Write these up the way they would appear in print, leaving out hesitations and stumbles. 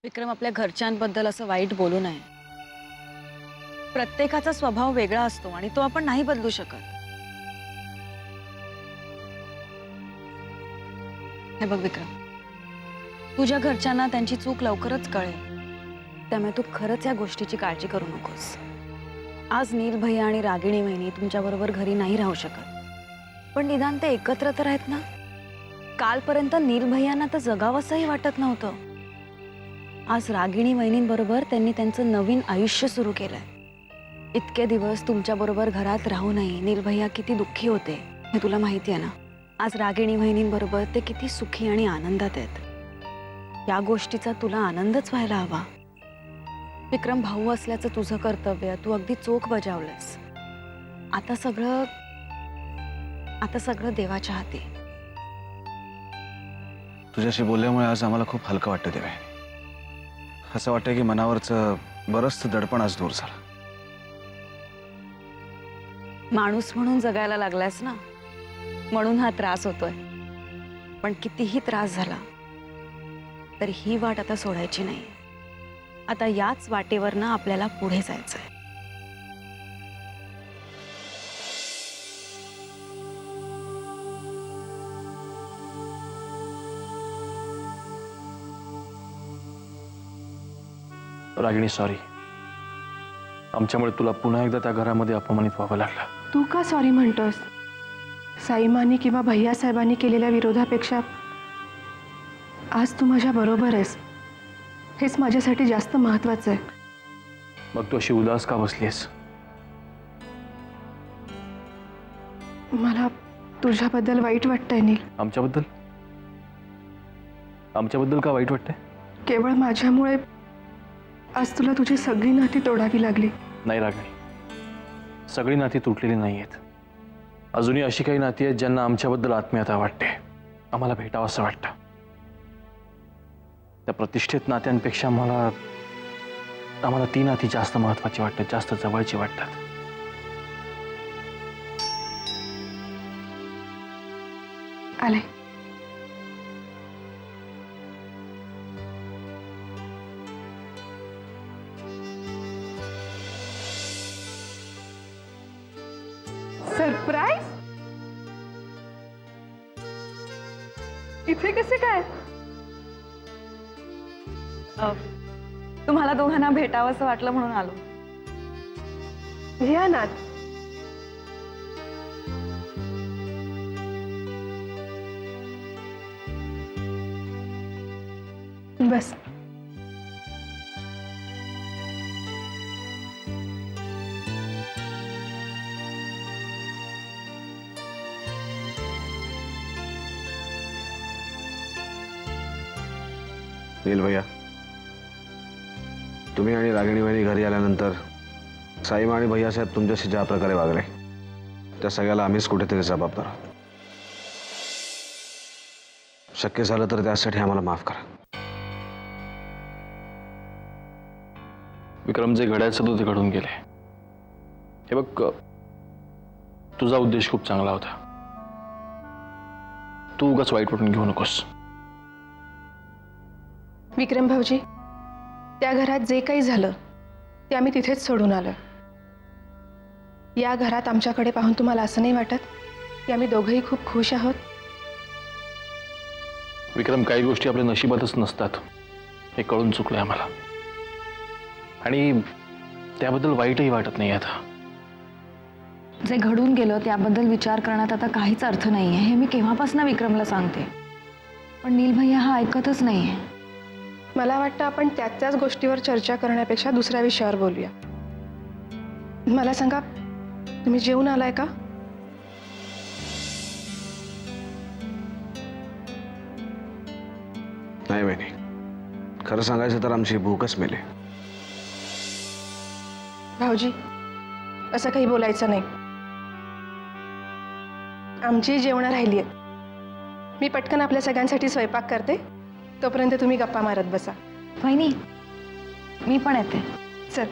विक्रम, आपल्या घरच्यांबद्दल असं वाईट बोलू नये. प्रत्येकाचा स्वभाव वेगळा असतो आणि तो आपण नाही बदलू शकत. हे बघ विक्रम, तुझ्या घरच्यांना त्यांची चूक लवकरच कळेल. त्यामुळे तू खरंच या गोष्टीची काळजी करू नकोस. आज नील भैया आणि रागिणी वहिनी तुमच्याबरोबर घरी नाही राहू शकत, पण निदान ते एकत्र तर आहेत ना. कालपर्यंत नील भैयांना तर जगावंसंही वाटत नव्हतं. आज रागिणी वहिनींबरोबर त्यांनी त्यांचं नवीन आयुष्य सुरू केलंय. इतके दिवस तुमच्याबरोबर घरात राहूनही नील भैया किती दुःखी होते हे तुला माहिती आहे ना. आज रागिणी वहिनींबरोबर ते किती सुखी आणि आनंदात आहेत. या गोष्टीचा तुला आनंदच व्हायला हवा. विक्रम, भाऊ असल्याचं तुझं कर्तव्य तू अगदी चोख बजावलंस. आता सगळं देवाच्या हाती. तुझ्याशी बोलल्यामुळे आज आम्हाला खूप हलकं वाटतं देवे. असं वाटतं की मनावरचं बरंचसं दडपण आज दूर झालं. माणूस म्हणून जगायला लागलास ना, म्हणून हा त्रास होतोय. पण कितीही त्रास झाला तरी ही वाट आता सोडायची नाही. आता याच वाटेवरनं आपल्याला पुढे जायचंय. रागिणी, सॉरी. आमच्यामुळे तुला पुन्हा एकदा त्या घरामध्ये अपमानित व्हावं लागलं. तू का सॉरी म्हणतोस? साईमानी किंवा भैयासाहेबांनी केलेल्या विरोधापेक्षा आज तू माझ्या बरोबर आहेस, हेच माझ्यासाठी जास्त महत्त्वाचं आहे. मग तू अशी उदास का बसलीस? मला तुझ्याबद्दल वाईट वाटतंय नील. आमच्याबद्दल? आमच्याबद्दल का वाईट वाटतंय? केवळ माझ्यामुळे आज तुला तुझी सगळी नाती तोडावी लागली. नाही रागिणी, सगळी नाती तुटलेली नाही आहेत. अजूनही अशी काही नाती आहेत ज्यांना आमच्याबद्दल आत्मीयता वाटते, आम्हाला भेटावं असं वाटतं. त्या प्रतिष्ठित नात्यांपेक्षा आम्हाला ती नाती जास्त महत्त्वाची वाटतात, जास्त जवळची वाटतात. आले. सरप्राईज? इथे कसे काय? तुम्हाला दोघांना भेटावं असं वाटलं म्हणून आलो. या ना. बस. नील भैया, तुम्ही आणि रागिणी वहिनी घरी आल्यानंतर साईमा आणि भैयासाहेब तुमच्याशी ज्या प्रकारे वागले त्या सगळ्याला आम्हीच कुठेतरी जबाबदार आहोत. शक्य झालं तर त्यासाठी आम्हाला माफ करा. विक्रम, जे घडायचं होतं ते घडून गेले. हे बघ, तुझा उद्देश खूप चांगला होता. तू उगाच वाईट वाटून घेऊ नकोस. विक्रम भाऊजी, त्या घरात जे काही झालं ते आम्ही तिथेच सोडून आलो. या घरात आमच्याकडे पाहून तुम्हाला असं नाही वाटत की आम्ही दोघंही खूप खुश आहोत? विक्रम, काही गोष्टी आपल्या नशिबातच नसतात हे कळून चुकलंय आम्हाला, आणि त्याबद्दल वाईटही वाटत नाही आता. जे घडून गेलं त्याबद्दल विचार करण्यात आता काहीच अर्थ नाहीये, हे मी केव्हापासून विक्रमला सांगते. पण नील भैया हा ऐकतच नाहीये. मला वाटतं आपण त्याच गोष्टीवर चर्चा करण्यापेक्षा दुसऱ्या विषयावर बोलूया. मला सांगा, तुम्ही जेवून आलाय का? नाही वहिनी, खरं सांगायचं तर आमची भूकच मेली. भाऊजी, असं काही बोलायचं नाही. आमची जेवणं राहिली आहेत. मी पटकन आपल्या सगळ्यांसाठी स्वयंपाक करते, तोपर्यंत तुम्ही गप्पा मारत बसा. वहिनी, मी पण येते. चल.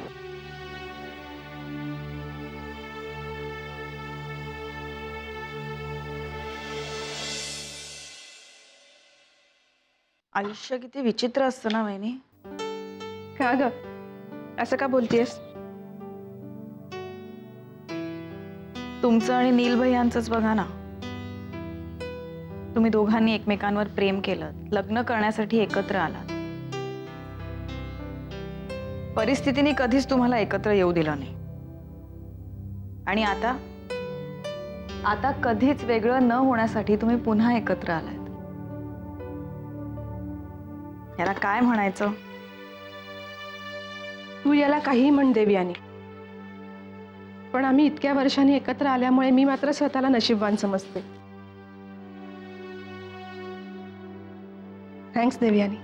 आयुष्य किती विचित्र असतं ना वहिनी. का ग असं का बोलतेस? तुमचं आणि नील भैयांचंच बघा ना. तुम्ही दोघांनी एकमेकांवर प्रेम केलं, लग्न करण्यासाठी एकत्र आलात. परिस्थितीने कधीच तुम्हाला एकत्र येऊ दिलं नाही. आणि आता कधीच वेगळं न होण्यासाठी तुम्ही पुन्हा एकत्र आलात. याला काय म्हणायचं? तू याला काही म्हण देवयानी, पण आम्ही इतक्या वर्षांनी एकत्र आल्यामुळे मी मात्र स्वतःला नशीबवान समजते. थँक्स देवयानी.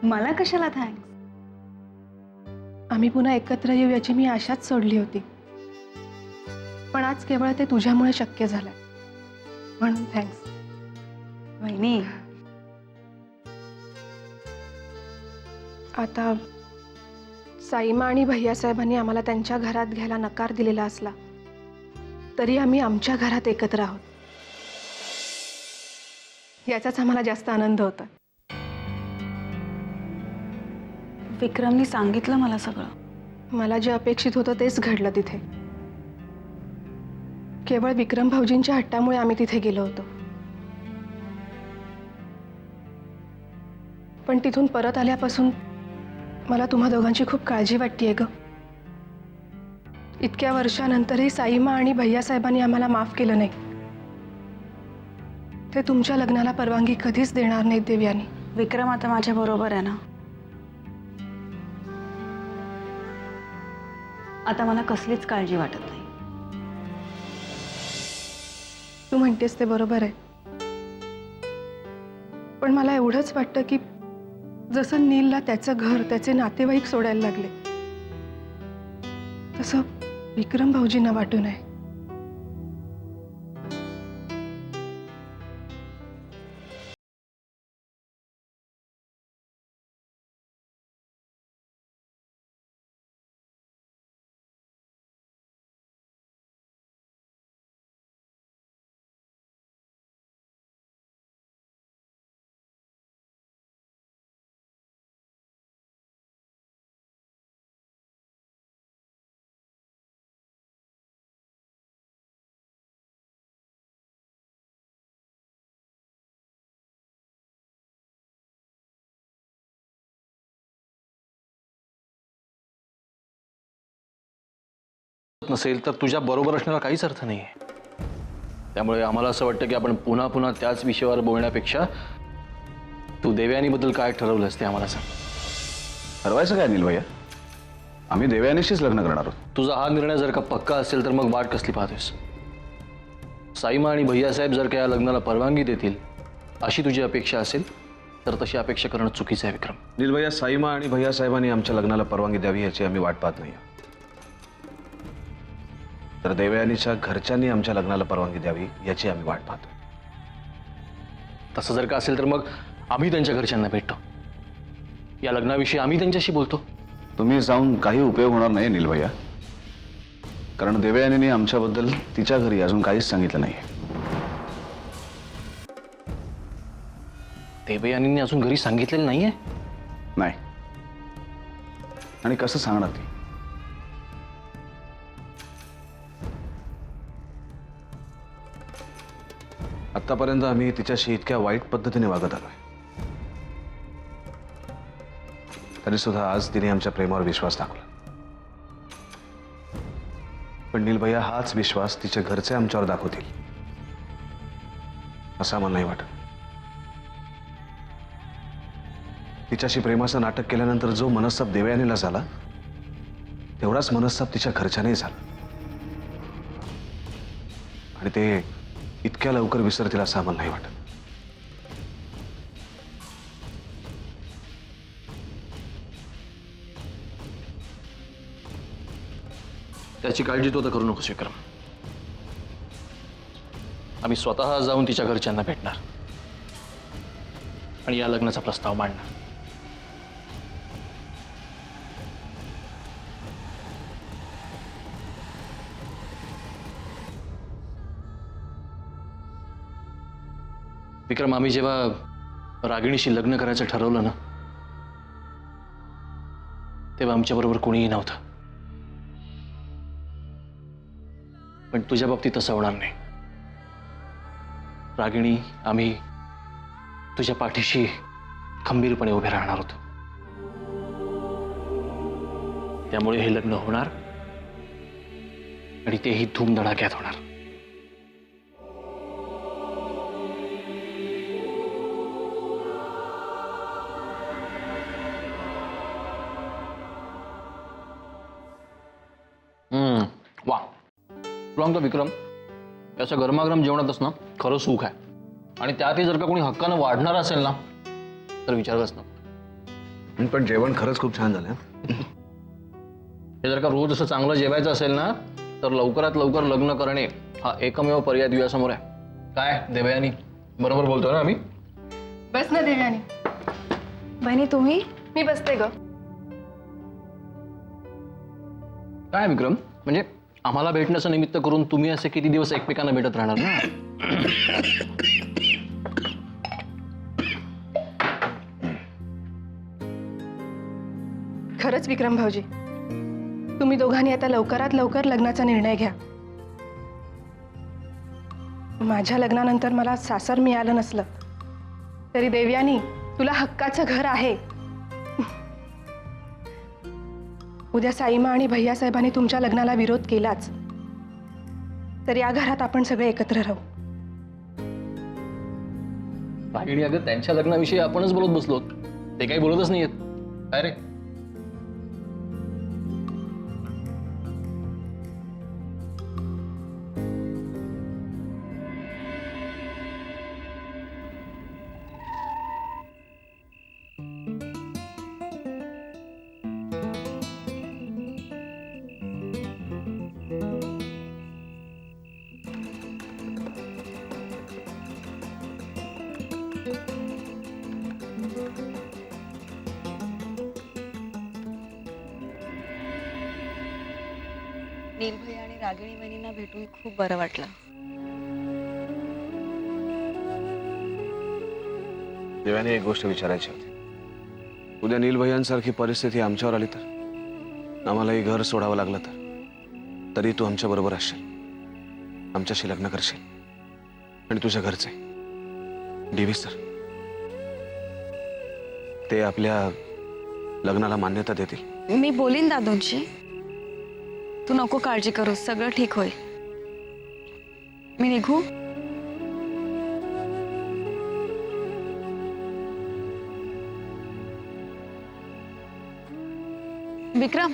मला कशाला थँक्स? आम्ही पुन्हा एकत्र येऊ याची मी आशाच सोडली होती, पण आज केवळ ते तुझ्यामुळे शक्य झालंय, म्हणून थँक्स. वहिनी, आता साईमा आणि भैयासाहेबांनी आम्हाला त्यांच्या घरात घ्यायला नकार दिलेला असला तरी आम्ही आमच्या घरात एकत्र आहोत, याचाच आम्हाला जास्त आनंद होता. विक्रमनी सांगितलं मला सगळं. मला जे अपेक्षित होतं तेच घडलं तिथे. केवळ विक्रम भाऊजींच्या हट्टामुळे आम्ही तिथे गेलो होतो, पण तिथून परत आल्यापासून मला तुम्हा दोघांची खूप काळजी वाटतेय ग. इतक्या वर्षानंतरही साईमा आणि भैयासाहेबांनी आम्हाला माफ केलं नाही. ते तुमच्या लग्नाला परवानगी कधीच देणार नाहीत देवयानी. विक्रम आता माझ्या बरोबर आहे ना. आता मला कसलीच काळजी वाटत नाही. तू म्हणतेस ते बरोबर आहे, पण मला एवढंच वाटतं की जसं नीलला त्याचं घर, त्याचे नातेवाईक सोडायला लागले, तसं विक्रम भाऊजींना वाटू नये. नसेल तर तुझ्या बरोबर असण्याला काहीच अर्थ नाही आहे. त्यामुळे आम्हाला असं वाटतं की आपण पुन्हा पुन्हा त्याच विषयावर बोलण्यापेक्षा तू देवयानीबद्दल काय ठरवलंस ते आम्हाला सांग. ठरवायचं काय नील भैया? आम्ही देवयानीशीच लग्न करणार आहोत. तुझा हा निर्णय जर का पक्का असेल तर मग वाट कसली पाहतोस? साईमा आणि भैयासाहेब जर का या लग्नाला परवानगी देतील अशी तुझी अपेक्षा असेल तर तशी अपेक्षा करणं चुकीचं आहे विक्रम. नील भैया, साईमा आणि भैयासाहेबांनी आमच्या लग्नाला परवानगी द्यावी याची आम्ही वाट पाहत नाही. तर देवयानीच्या घरच्यांनी आमच्या लग्नाला परवानगी द्यावी याची आम्ही वाट पाहतो. तसं जर का असेल तर मग आम्ही त्यांच्या घरच्यांना भेटतो, या लग्नाविषयी आम्ही त्यांच्याशी बोलतो. तुम्ही जाऊन काही उपयोग होणार नाही नील भैया, कारण देवयानीने आमच्याबद्दल तिच्या घरी अजून काहीच सांगितलं नाही. देवयानींनी अजून घरी सांगितलेलं नाहीये? नाही. आणि कसं सांगणार ती? आतापर्यंत आम्ही तिच्याशी इतक्या वाईट पद्धतीने वागत आलोय, तरी सुद्धा आज तिने आमच्या प्रेमावर विश्वास दाखवला. पण नील भैया, हाच विश्वास तिचे घरचे आमच्यावर दाखवतील असं आम्हाला नाही वाटत. तिच्याशी प्रेमाचं नाटक केल्यानंतर जो मनस्ताप देवयानीला झाला तेवढाच मनस्ताप तिच्या घरच्यानेही झाला, आणि ते इतक्या लवकर विसरतील असं आम्हाला नाही वाटत. त्याची काळजी तू आता करू नकोस विक्रम. आम्ही स्वतः जाऊन तिच्या घरच्यांना भेटणार आणि या लग्नाचा प्रस्ताव मांडणार. विक्रम, आम्ही जेव्हा रागिणीशी लग्न करायचं ठरवलं ना, तेव्हा आमच्याबरोबर कोणीही नव्हतं. पण तुझ्या बाबतीत तसं होणार नाही. रागिणी, आम्ही तुझ्या पाठीशी खंबीरपणे उभे राहणार होतो. त्यामुळे हे लग्न होणार आणि तेही धूमधडाक्यात होणार. वा, तुला म्हणतो विक्रम, याच्या गरमागरम जेवणातच ना खरं सुख आहे. आणि त्यातही जर का कोणी हक्कानं वाढणार असेल ना तर विचारच ना. पण जेवण खरंच खूप छान झालं. हे जर का रोज असं चांगलं जेवायचं असेल ना तर लवकरात लवकर लग्न करणे हा एकमेव पर्याय तुझ्यासमोर आहे. काय देवयानी, बरोबर बोलतोय ना आम्ही? बस ना देवयानी. बहिणी तुम्ही? मी बसते ग. काय विक्रम, म्हणजे आम्हाला भेटण्याचं निमित्त करून तुम्ही असे किती दिवस एकमेकांना भेटत राहणार ना? खरंच विक्रम भाऊजी, तुम्ही दोघांनी आता लवकरात लवकर लग्नाचा निर्णय घ्या. माझ्या लग्नानंतर मला सासर मिळालं नसलं तरी देवयानी तुला हक्काचं घर आहे. उद्या साईमा आणि भैयासाहेबांनी तुमच्या लग्नाला विरोध केलाच तर या घरात आपण सगळे एकत्र राहू. रागिणी, अगं त्यांच्या लग्नाविषयी आपणच बोलत बसलो, ते काही बोलतच नाहीयेत. काय रे? नीलभई आणि रागिणी बहिणींना भेटून खूप बरं वाटलं. देवाने एक गोष्ट विचारायची होती. उद्या नीलभैयांसारखी परिस्थिती आमच्यावर आली तर, आम्हालाही घर सोडावं लागलं तर, तरी तू आमच्या बरोबर असशील, आमच्याशी लग्न करशील आणि तुझ्या घरचे डीव्ही सर ते आपल्या लग्नाला मान्यता देतील. मी बोलीन दादूंशी. तू नको काळजी करू, सगळं ठीक होईल. मी निघू? विक्रम,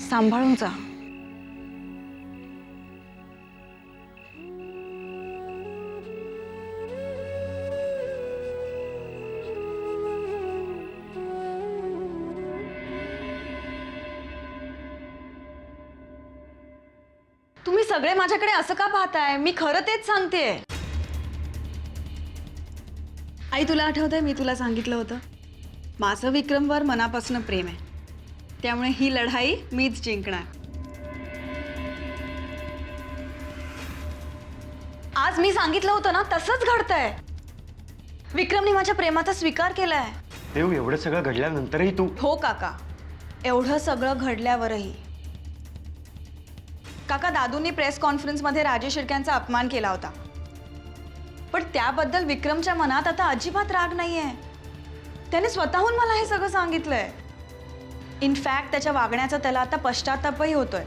सांभाळून जा. तुम्ही सगळे माझ्याकडे असं का पाहताय? मी खरं तेच सांगतेय. आई, तुला आठवतंय मी तुला सांगितलं होतं माझं विक्रमवर मनापासून प्रेम आहे, त्यामुळे ही लढाई मीच जिंकणार. आज मी सांगितलं होतं ना, तसंच घडतंय. विक्रमने माझ्या प्रेमाचा स्वीकार केलाय. देव, एवढं सगळं घडल्यानंतरही तू? हो काका, एवढं सगळं घडल्यावरही. काका, दादूंनी प्रेस कॉन्फरन्समध्ये राजेश शिर्क्यांचा अपमान केला होता, पण त्याबद्दल विक्रमच्या मनात आता अजिबात राग नाहीये. त्याने स्वतःहून मला हे सगळं सांगितलंय. इनफॅक्ट त्याच्या वागण्याचा त्याला आता पश्चातापही होतोय.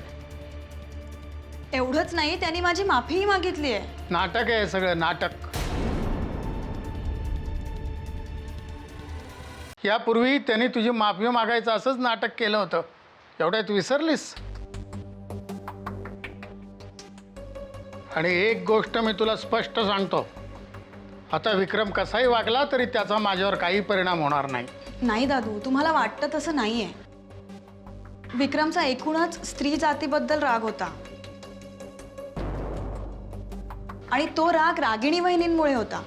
एवढंच नाही, त्यांनी माझी माफीही मागितली आहे. नाटक आहे सगळं, नाटक. यापूर्वी त्यांनी तुझी माफी मागायचं असंच नाटक केलं होतं, एवढ्यात विसरलीस? आणि एक गोष्ट मी तुला स्पष्ट सांगतो, आता विक्रम कसाही वागला तरी त्याचा माझ्यावर काही परिणाम होणार नाही. नाही दादू, तुम्हाला वाटतं तसं नाहीये. विक्रमचा एकूणच स्त्री जातीबद्दल राग होता आणि तो राग रागिणी वहिनींमुळे होता.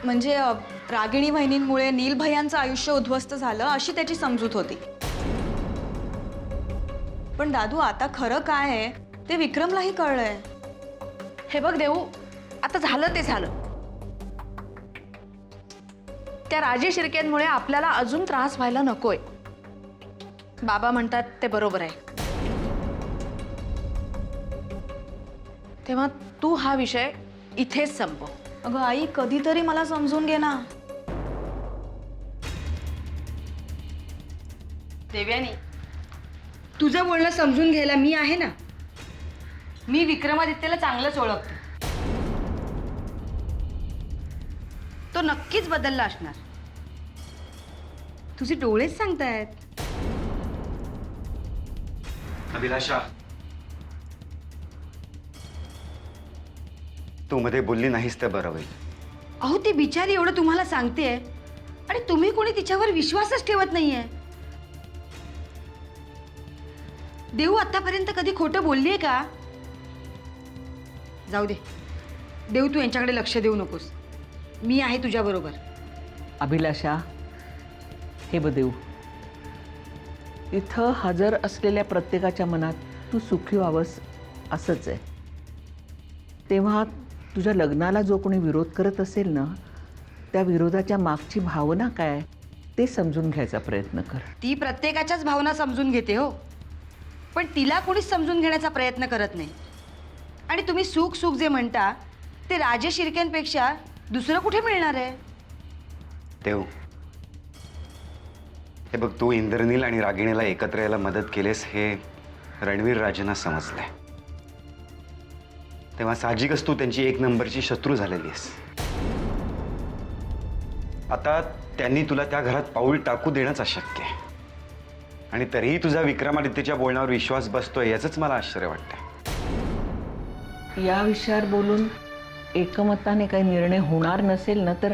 म्हणजे रागिणी वहिनींमुळे नीलभैयांचं आयुष्य उद्ध्वस्त झालं अशी त्याची समजूत होती. पण दादू, आता खरं काय आहे ते विक्रमलाही कळलंय. हे बघ देऊ, आता झालं ते झालं. त्या राजे शिर्केंमुळे आपल्याला अजून त्रास व्हायला नकोय. बाबा म्हणतात ते बरोबर आहे. तेव्हा तू हा विषय इथेच संपव. अगं आई, कधीतरी मला समजून घे ना. देव्यानी, तुझं बोलणं समजून घ्यायला मी आहे ना. मी विक्रमादित्यला चांगलंच ओळखते. तो नक्कीच बदलला असणार. तुझे डोळेच सांगतायत. अभिलाषा, तू मध्ये बोलली नाहीस तर बरं होईल. अहो, ती बिचारी एवढं तुम्हाला सांगतेय आणि तुम्ही कोणी तिच्यावर विश्वासच ठेवत नाहीये. देऊ आतापर्यंत कधी खोटं बोललीये का? जाऊ दे देऊ, तू यांच्याकडे लक्ष देऊ नकोस. मी आहे तुझ्या बरोबर. अभिलाषा, हे बदेव, इथं हजर असलेल्या प्रत्येकाच्या मनात तू सुखी व्हावंस असंच आहे. तेव्हा तुझ्या लग्नाला जो कोणी विरोध करत असेल ना, त्या विरोधाच्या मागची भावना काय ते समजून घ्यायचा प्रयत्न कर. ती प्रत्येकाच्याच भावना समजून घेते हो, पण तिला कोणीच समजून घेण्याचा प्रयत्न करत नाही. आणि तुम्ही सुख सुख जे म्हणता ते राजे शिर्केंपेक्षा दुसरं कुठे मिळणार आहे? देव, हे बघ, तू इंद्रनील आणि रागिणीला एकत्र यायला मदत केलीस हे रणवीर राजेंना समजलंय. तेव्हा साहजिकच तू त्यांची एक नंबरची शत्रू झालेली आहेस. आता त्यांनी तुला त्या घरात पाऊल टाकू देणंच अशक्य आहे. आणि तरीही तुझा विक्रमादित्यच्या बोलण्यावर विश्वास बसतोय याचंच मला आश्चर्य वाटतंय. या विषयावर बोलून एकमताने काही निर्णय होणार नसेल ना, तर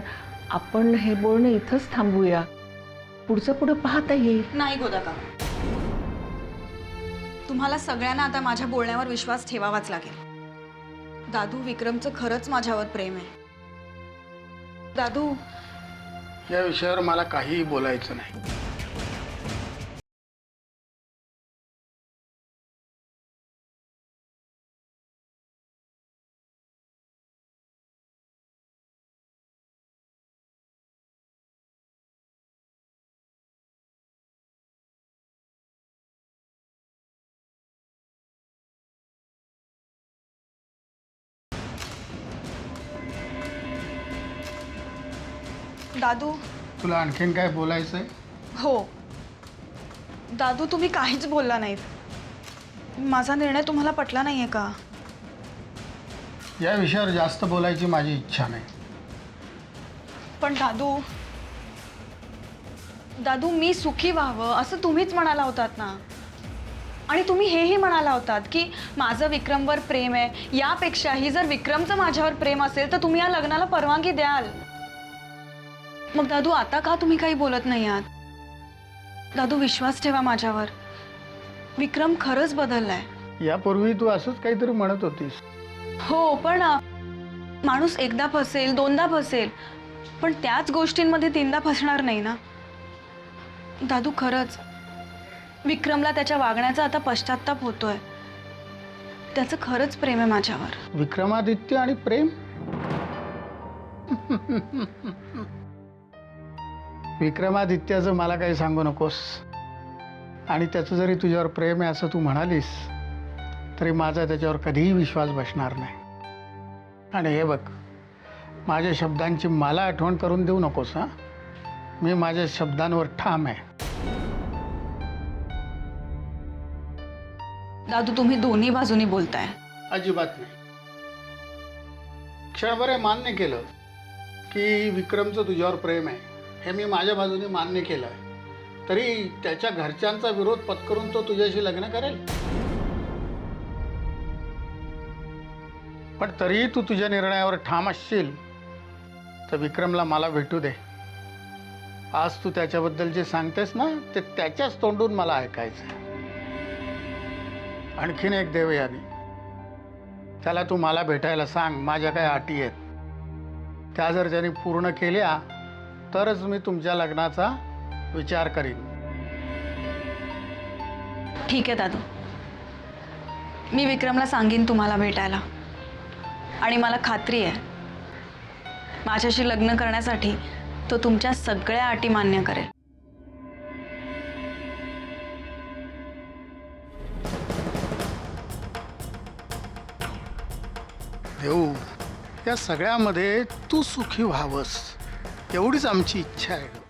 आपण हे बोलणं इथंच थांबूया. पुढचं पुढं पाहता येईल. नाही गोदाका, तुम्हाला सगळ्यांना आता माझ्या बोलण्यावर विश्वास ठेवावाच लागेल. दादू, विक्रमचं खरंच माझ्यावर प्रेम आहे. दादू, या विषयावर मला काहीही बोलायचं नाही. दादू. तुला आणखीन काय बोलायचंय? हो दादू, तुम्ही काहीच बोलला नाहीत. माझा निर्णय तुम्हाला पटला नाहीये का? या विषयावर जास्त बोलायची माझी इच्छा नाही. पण दादू, दादू, मी सुखी व्हावं असं तुम्हीच म्हणाला होतात ना. आणि तुम्ही हेही म्हणाला होतात की माझं विक्रमवर प्रेम आहे. यापेक्षाही जर विक्रमचं माझ्यावर प्रेम असेल तर तुम्ही या लग्नाला परवानगी द्याल. मग दादू, आता का तुम्ही काही बोलत नाही आहात? दादू, विश्वास ठेवा माझ्यावर. विक्रम खरंच बदललाय. यापूर्वी तू असंच काहीतरी म्हणत होतीस. हो, पण माणूस एकदा फसेल, दोनदा फसेल, पण त्याच गोष्टींमध्ये तीनदा फसणार नाही ना. दादू, खरंच विक्रमला त्याच्या वागण्याचा आता पश्चात्ताप होतोय. त्याचं खरंच प्रेम आहे माझ्यावर. विक्रमादित्य आणि प्रेम? विक्रमादित्याचं मला काही सांगू नकोस. आणि त्याचं जरी तुझ्यावर प्रेम आहे असं तू म्हणालीस तरी माझा त्याच्यावर कधीही विश्वास बसणार नाही. आणि हे बघ, माझ्या शब्दांची मला आठवण करून देऊ नकोस. हां, मी माझ्या शब्दांवर ठाम आहे. दादू, तुम्ही दोन्ही बाजूनी बोलताय. अजिबात नाही. क्षणभर मान्य केलं की विक्रमचं तुझ्यावर प्रेम आहे, हे मी माझ्या बाजूने मान्य केलं आहे. तरी त्याच्या घरच्यांचा विरोध पत्करून तो तुझ्याशी लग्न करेल. पण तरीही तू तुझ्या निर्णयावर ठाम असशील तर विक्रमला मला भेटू दे. आज तू त्याच्याबद्दल जे सांगतेस ना ते त्याच्याच तोंडून मला ऐकायचं. आणखीन एक देवयानी, त्याला तू मला भेटायला सांग. माझ्या काही अटी आहेत, त्या जर त्याने पूर्ण केल्या तरच मी तुमच्या लग्नाचा विचार करीन. ठीक आहे दादू, मी विक्रमला सांगेन तुम्हाला भेटायला. आणि मला खात्री आहे माझ्याशी लग्न करण्यासाठी तो तुमच्या सगळ्या अटी मान्य करेल. देऊ, या सगळ्यामध्ये तू सुखी व्हावंस एवढीच आमची इच्छा आहे.